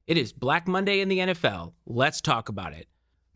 It is Black Monday in the NFL. Let's talk about it.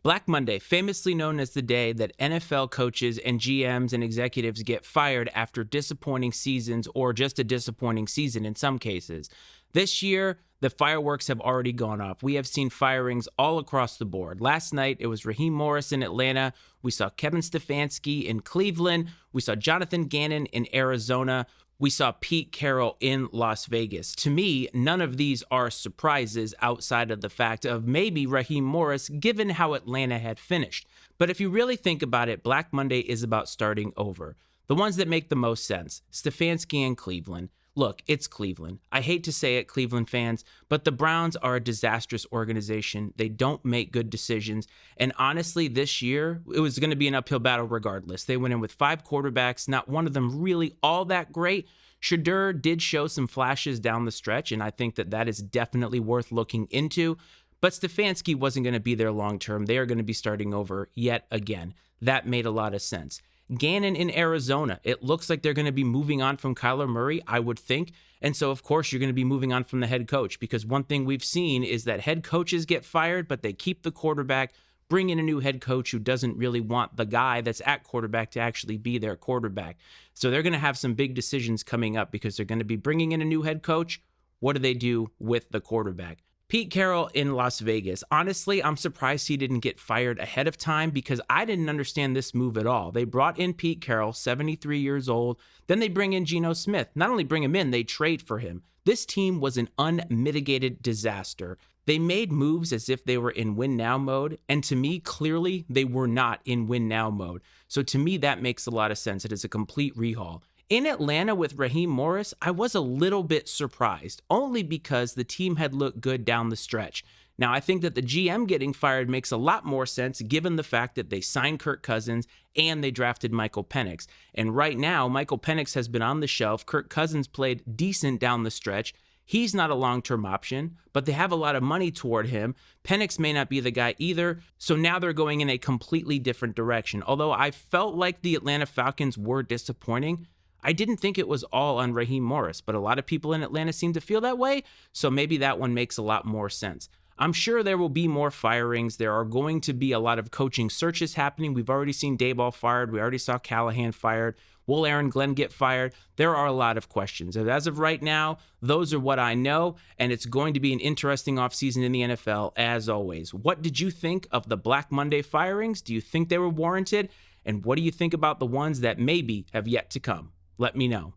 Black Monday, famously known as the day that NFL coaches and GMs and executives get fired after disappointing seasons or just a disappointing season in some cases. This year, the fireworks have already gone off. We have seen firings all across the board. Last night, it was Raheem Morris in Atlanta. We saw Kevin Stefanski in Cleveland. We saw Jonathan Gannon in Arizona. We saw Pete Carroll in Las Vegas. To me, none of these are surprises outside of the fact of maybe Raheem Morris, given how Atlanta had finished. But if you really think about it, Black Monday is about starting over. The ones that make the most sense, Stefanski and Cleveland. Look, it's Cleveland. I hate to say it, Cleveland fans, but the Browns are a disastrous organization. They don't make good decisions. And honestly, this year, it was going to be an uphill battle regardless. They went in with 5 quarterbacks, not one of them really all that great. Shedeur did show some flashes down the stretch, and I think that is definitely worth looking into. But Stefanski wasn't going to be there long term. They are going to be starting over yet again. That made a lot of sense. Gannon in Arizona. It looks like they're going to be moving on from Kyler Murray, I would think. And so, of course, you're going to be moving on from the head coach, because one thing we've seen is that head coaches get fired, but they keep the quarterback, bring in a new head coach who doesn't really want the guy that's at quarterback to actually be their quarterback. So they're going to have some big decisions coming up because they're going to be bringing in a new head coach. What do they do with the quarterback? Pete Carroll in Las Vegas. Honestly, I'm surprised he didn't get fired ahead of time because I didn't understand this move at all. They brought in Pete Carroll, 73 years old. Then they bring in Geno Smith. Not only bring him in, they trade for him. This team was an unmitigated disaster. They made moves as if they were in win now mode. And to me, clearly, they were not in win now mode. So to me, that makes a lot of sense. It is a complete rehaul. In Atlanta with Raheem Morris, I was a little bit surprised, only because the team had looked good down the stretch. Now, I think that the GM getting fired makes a lot more sense given the fact that they signed Kirk Cousins and they drafted Michael Penix. And right now, Michael Penix has been on the shelf. Kirk Cousins played decent down the stretch. He's not a long-term option, but they have a lot of money toward him. Penix may not be the guy either, so now they're going in a completely different direction. Although I felt like the Atlanta Falcons were disappointing, I didn't think it was all on Raheem Morris, but a lot of people in Atlanta seem to feel that way, so maybe that one makes a lot more sense. I'm sure there will be more firings. There are going to be a lot of coaching searches happening. We've already seen Daboll fired. We already saw Callahan fired. Will Aaron Glenn get fired? There are a lot of questions. As of right now, those are what I know, and it's going to be an interesting offseason in the NFL as always. What did you think of the Black Monday firings? Do you think they were warranted? And what do you think about the ones that maybe have yet to come? Let me know.